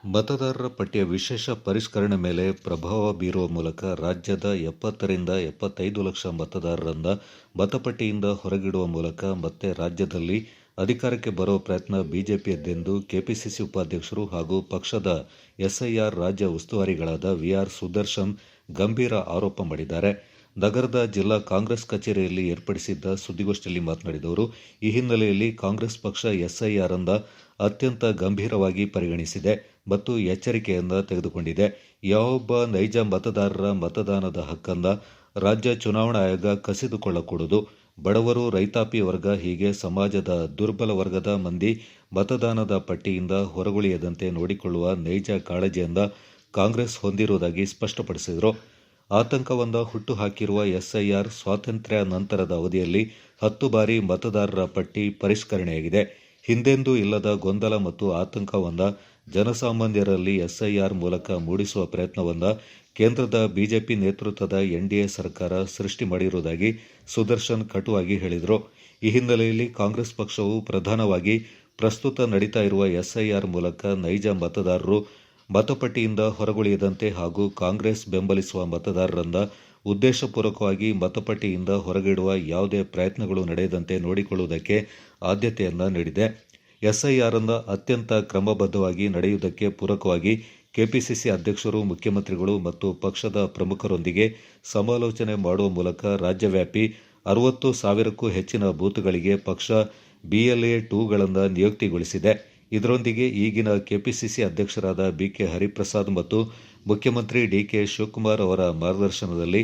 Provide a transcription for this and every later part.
ಮತದಾರರ ಪಟ್ಟಿಯ ವಿಶೇಷ ಪರಿಷ್ಕರಣೆ ಮೇಲೆ ಪ್ರಭಾವ ಬೀರುವ ಮೂಲಕ ರಾಜ್ಯದ 70ರಿಂದ 75 ಲಕ್ಷ ಮತದಾರರನ್ನ ಮತಪಟ್ಟಿಯಿಂದ ಹೊರಗಿಡುವ ಮೂಲಕ ಮತ್ತೆ ರಾಜ್ಯದಲ್ಲಿ ಅಧಿಕಾರಕ್ಕೆ ಬರುವ ಪ್ರಯತ್ನ ಬಿಜೆಪಿಯದ್ದೆಂದು ಕೆಪಿಸಿಸಿ ಉಪಾಧ್ಯಕ್ಷರು ಹಾಗೂ ಪಕ್ಷದ ಎಸ್ಐಆರ್ ರಾಜ್ಯ ಉಸ್ತುವಾರಿಗಳಾದ ವಿಆರ್ ಸುದರ್ಶನ್ ಗಂಭೀರ ಆರೋಪ ಮಾಡಿದ್ದಾರೆ. ನಗರದ ಜಿಲ್ಲಾ ಕಾಂಗ್ರೆಸ್ ಕಚೇರಿಯಲ್ಲಿ ಏರ್ಪಡಿಸಿದ್ದ ಸುದ್ದಿಗೋಷ್ಠಿಯಲ್ಲಿ ಮಾತನಾಡಿದ ಅವರು, ಈ ಹಿನ್ನೆಲೆಯಲ್ಲಿ ಕಾಂಗ್ರೆಸ್ ಪಕ್ಷ ಎಸ್ಐಆರ್ ಅನ್ನ ಅತ್ಯಂತ ಗಂಭೀರವಾಗಿ ಪರಿಗಣಿಸಿದೆ ಮತ್ತು ಎಚ್ಚರಿಕೆಯನ್ನ ತೆಗೆದುಕೊಂಡಿದೆ. ಯಾವೊಬ್ಬ ನೈಜ ಮತದಾರರ ಮತದಾನದ ಹಕ್ಕನ್ನ ರಾಜ್ಯ ಚುನಾವಣಾ ಆಯೋಗ ಕಸಿದುಕೊಳ್ಳಕೂಡದು. ಬಡವರು, ರೈತಾಪಿ ವರ್ಗ ಹೀಗೆ ಸಮಾಜದ ದುರ್ಬಲ ವರ್ಗದ ಮಂದಿ ಮತದಾನದ ಪಟ್ಟಿಯಿಂದ ಹೊರಗುಳಿಯದಂತೆ ನೋಡಿಕೊಳ್ಳುವ ನೈಜ ಕಾಳಜಿಯನ್ನ ಕಾಂಗ್ರೆಸ್ ಹೊಂದಿರುವುದಾಗಿ ಸ್ಪಷ್ಟಪಡಿಸಿದರು. ಆತಂಕವನ್ನ ಹುಟ್ಟುಹಾಕಿರುವ ಎಸ್ಐಆರ್ ಸ್ವಾತಂತ್ರ್ಯ ನಂತರದ ಅವಧಿಯಲ್ಲಿ 10 ಬಾರಿ ಮತದಾರರ ಪಟ್ಟಿ ಪರಿಷ್ಕರಣೆಯಾಗಿದೆ. ಹಿಂದೆಂದೂ ಇಲ್ಲದ ಗೊಂದಲ ಮತ್ತು ಆತಂಕವನ್ನ ಜನಸಾಮಾನ್ಯರಲ್ಲಿ ಎಸ್ಐಆರ್ ಮೂಲಕ ಮೂಡಿಸುವ ಪ್ರಯತ್ನವನ್ನ ಕೇಂದ್ರದ ಬಿಜೆಪಿ ನೇತೃತ್ವದ ಎನ್ಡಿಎ ಸರ್ಕಾರ ಸೃಷ್ಟಿ ಮಾಡಿರುವುದಾಗಿ ಸುದರ್ಶನ್ ಕಟುವಾಗಿ ಹೇಳಿದರು. ಈ ಹಿನ್ನೆಲೆಯಲ್ಲಿ ಕಾಂಗ್ರೆಸ್ ಪಕ್ಷವು ಪ್ರಧಾನವಾಗಿ ಪ್ರಸ್ತುತ ನಡೀತಾ ಇರುವ ಎಸ್ಐಆರ್ ಮೂಲಕ ನೈಜ ಮತದಾರರು ಮತಪಟ್ಟಿಯಿಂದ ಹೊರಗುಳಿಯದಂತೆ ಹಾಗೂ ಕಾಂಗ್ರೆಸ್ ಬೆಂಬಲಿಸುವ ಮತದಾರರನ್ನ ಉದ್ದೇಶಪೂರ್ವಕವಾಗಿ ಮತಪಟ್ಟಿಯಿಂದ ಹೊರಗಿಡುವ ಯಾವುದೇ ಪ್ರಯತ್ನಗಳು ನಡೆಯದಂತೆ ನೋಡಿಕೊಳ್ಳುವುದಕ್ಕೆ ಆದ್ಯತೆಯನ್ನ ನೀಡಿದೆ. ಎಸ್ಐಆರ್ ಅನ್ನ ಅತ್ಯಂತ ಕ್ರಮಬದ್ಧವಾಗಿ ನಡೆಯುವುದಕ್ಕೆ ಪೂರಕವಾಗಿ ಕೆಪಿಸಿಸಿ ಅಧ್ಯಕ್ಷರು, ಮುಖ್ಯಮಂತ್ರಿಗಳು ಮತ್ತು ಪಕ್ಷದ ಪ್ರಮುಖರೊಂದಿಗೆ ಸಮಾಲೋಚನೆ ಮಾಡುವ ಮೂಲಕ ರಾಜ್ಯವ್ಯಾಪಿ 60,000ಕ್ಕೂ ಹೆಚ್ಚಿನ ಬೂತ್ಗಳಿಗೆ ಪಕ್ಷ BLA-2ಗಳನ್ನು ನಿಯುಕ್ತಿಗೊಳಿಸಿದೆ. ಇದರೊಂದಿಗೆ ಈಗಿನ ಕೆಪಿಸಿಸಿ ಅಧ್ಯಕ್ಷರಾದ ಬಿಕೆ ಹರಿಪ್ರಸಾದ್ ಮತ್ತು ಮುಖ್ಯಮಂತ್ರಿ ಡಿಕೆ ಶಿವಕುಮಾರ್ ಅವರ ಮಾರ್ಗದರ್ಶನದಲ್ಲಿ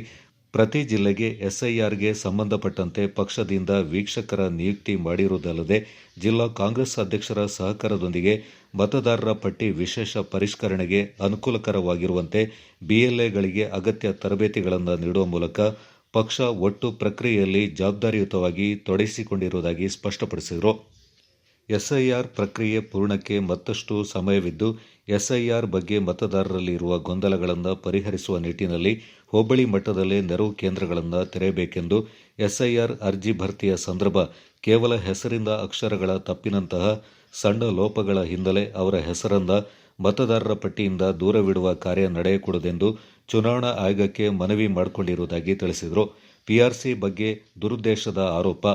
ಪ್ರತಿ ಜಿಲ್ಲೆಗೆ ಎಸ್ಐಆರ್ಗೆ ಸಂಬಂಧಪಟ್ಟಂತೆ ಪಕ್ಷದಿಂದ ವೀಕ್ಷಕರ ನಿಯುಕ್ತಿ ಮಾಡಿರುವುದಲ್ಲದೆ ಜಿಲ್ಲಾ ಕಾಂಗ್ರೆಸ್ ಅಧ್ಯಕ್ಷರ ಸಹಕಾರದೊಂದಿಗೆ ಮತದಾರರ ಪಟ್ಟಿ ವಿಶೇಷ ಪರಿಷ್ಕರಣೆಗೆ ಅನುಕೂಲಕರವಾಗಿರುವಂತೆ BLAಗಳಿಗೆ ಅಗತ್ಯ ತರಬೇತಿಗಳನ್ನು ನೀಡುವ ಮೂಲಕ ಪಕ್ಷ ಒಟ್ಟು ಪ್ರಕ್ರಿಯೆಯಲ್ಲಿ ಜವಾಬ್ದಾರಿಯುತವಾಗಿ ತೊಡಗಿಸಿಕೊಂಡಿರುವುದಾಗಿ ಸ್ಪಷ್ಟಪಡಿಸಿದರು. ಎಸ್ಐಆರ್ ಪ್ರಕ್ರಿಯೆ ಪೂರ್ಣಕ್ಕೆ ಮತ್ತಷ್ಟು ಸಮಯವಿದ್ದು, ಎಸ್ಐಆರ್ ಬಗ್ಗೆ ಮತದಾರರಲ್ಲಿ ಇರುವ ಗೊಂದಲಗಳನ್ನು ಪರಿಹರಿಸುವ ನಿಟ್ಟಿನಲ್ಲಿ ಹೋಬಳಿ ಮಟ್ಟದಲ್ಲೇ ನೆರವು ಕೇಂದ್ರಗಳನ್ನು ತೆರೆಯಬೇಕೆಂದು ಎಸ್ಐಆರ್ ಅರ್ಜಿ ಭರ್ತಿಯ ಸಂದರ್ಭ ಕೇವಲ ಹೆಸರಿಂದ ಅಕ್ಷರಗಳ ತಪ್ಪಿನಂತಹ ಸಣ್ಣ ಲೋಪಗಳ ಹಿನ್ನೆಲೆ ಅವರ ಹೆಸರನ್ನ ಮತದಾರರ ಪಟ್ಟಿಯಿಂದ ದೂರವಿಡುವ ಕಾರ್ಯ ನಡೆಯಕೂಡದೆಂದು ಚುನಾವಣಾ ಆಯೋಗಕ್ಕೆ ಮನವಿ ಮಾಡಿಕೊಂಡಿರುವುದಾಗಿ ತಿಳಿಸಿದರು. ಪಿಆರ್ಸಿ ಬಗ್ಗೆ ದುರುದ್ದೇಶದ ಆರೋಪ.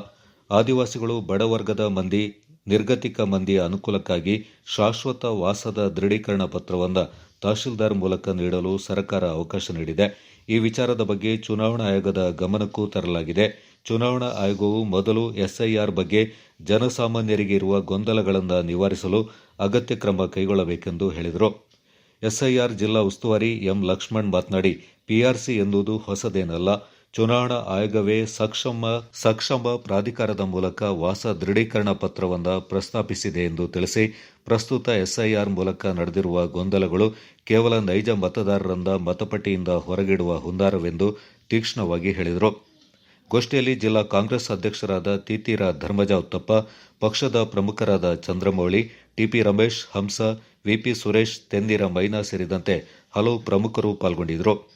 ಆದಿವಾಸಿಗಳು, ಬಡವರ್ಗದ ಮಂದಿ, ನಿರ್ಗತಿಕ ಮಂದಿಯ ಅನುಕೂಲಕ್ಕಾಗಿ ಶಾಶ್ವತ ವಾಸದ ದೃಢೀಕರಣ ಪತ್ರವನ್ನು ತಹಶೀಲ್ದಾರ್ ಮೂಲಕ ನೀಡಲು ಸರ್ಕಾರ ಅವಕಾಶ ನೀಡಿದೆ. ಈ ವಿಚಾರದ ಬಗ್ಗೆ ಚುನಾವಣಾ ಆಯೋಗದ ಗಮನಕ್ಕೂ ತರಲಾಗಿದೆ. ಚುನಾವಣಾ ಆಯೋಗವು ಮೊದಲು ಎಸ್ಐಆರ್ ಬಗ್ಗೆ ಜನಸಾಮಾನ್ಯರಿಗೆ ಇರುವ ಗೊಂದಲಗಳನ್ನು ನಿವಾರಿಸಲು ಅಗತ್ಯ ಕ್ರಮ ಕೈಗೊಳ್ಳಬೇಕೆಂದು ಹೇಳಿದರು. ಎಸ್ಐಆರ್ ಜಿಲ್ಲಾ ಉಸ್ತುವಾರಿ ಎಂ ಲಕ್ಷ್ಮಣ್ ಮಾತನಾಡಿ, ಪಿಆರ್ಸಿ ಎನ್ನುವುದು ಹೊಸದೇನಲ್ಲ. ಚುನಾವಣಾ ಆಯೋಗವೇ ಸಕ್ಷಮ ಪ್ರಾಧಿಕಾರದ ಮೂಲಕ ವಾಸ ದೃಢೀಕರಣ ಪತ್ರವನ್ನು ಪ್ರಸ್ತಾಪಿಸಿದೆ ಎಂದು ತಿಳಿಸಿ, ಪ್ರಸ್ತುತ ಎಸ್ಐಆರ್ ಮೂಲಕ ನಡೆದಿರುವ ಗೊಂದಲಗಳು ಕೇವಲ ನೈಜ ಮತದಾರರನ್ನ ಮತಪಟ್ಟಿಯಿಂದ ಹೊರಗಿಡುವ ಹುನ್ನಾರವೆಂದು ತೀಕ್ಷ್ಣವಾಗಿ ಹೇಳಿದರು. ಗೋಷ್ಠಿಯಲ್ಲಿ ಜಿಲ್ಲಾ ಕಾಂಗ್ರೆಸ್ ಅಧ್ಯಕ್ಷರಾದ ತೀತೀರ ಧರ್ಮಜ ಉತ್ತಪ್ಪ, ಪಕ್ಷದ ಪ್ರಮುಖರಾದ ಚಂದ್ರಮೌಳಿ, ಟಿಪಿ ರಮೇಶ್, ಹಂಸ, ವಿಪಿ ಸುರೇಶ್, ತೆನ್ನೀರ ಮೈನಾ ಸೇರಿದಂತೆ ಹಲವು ಪ್ರಮುಖರು ಪಾಲ್ಗೊಂಡಿದ್ದರು.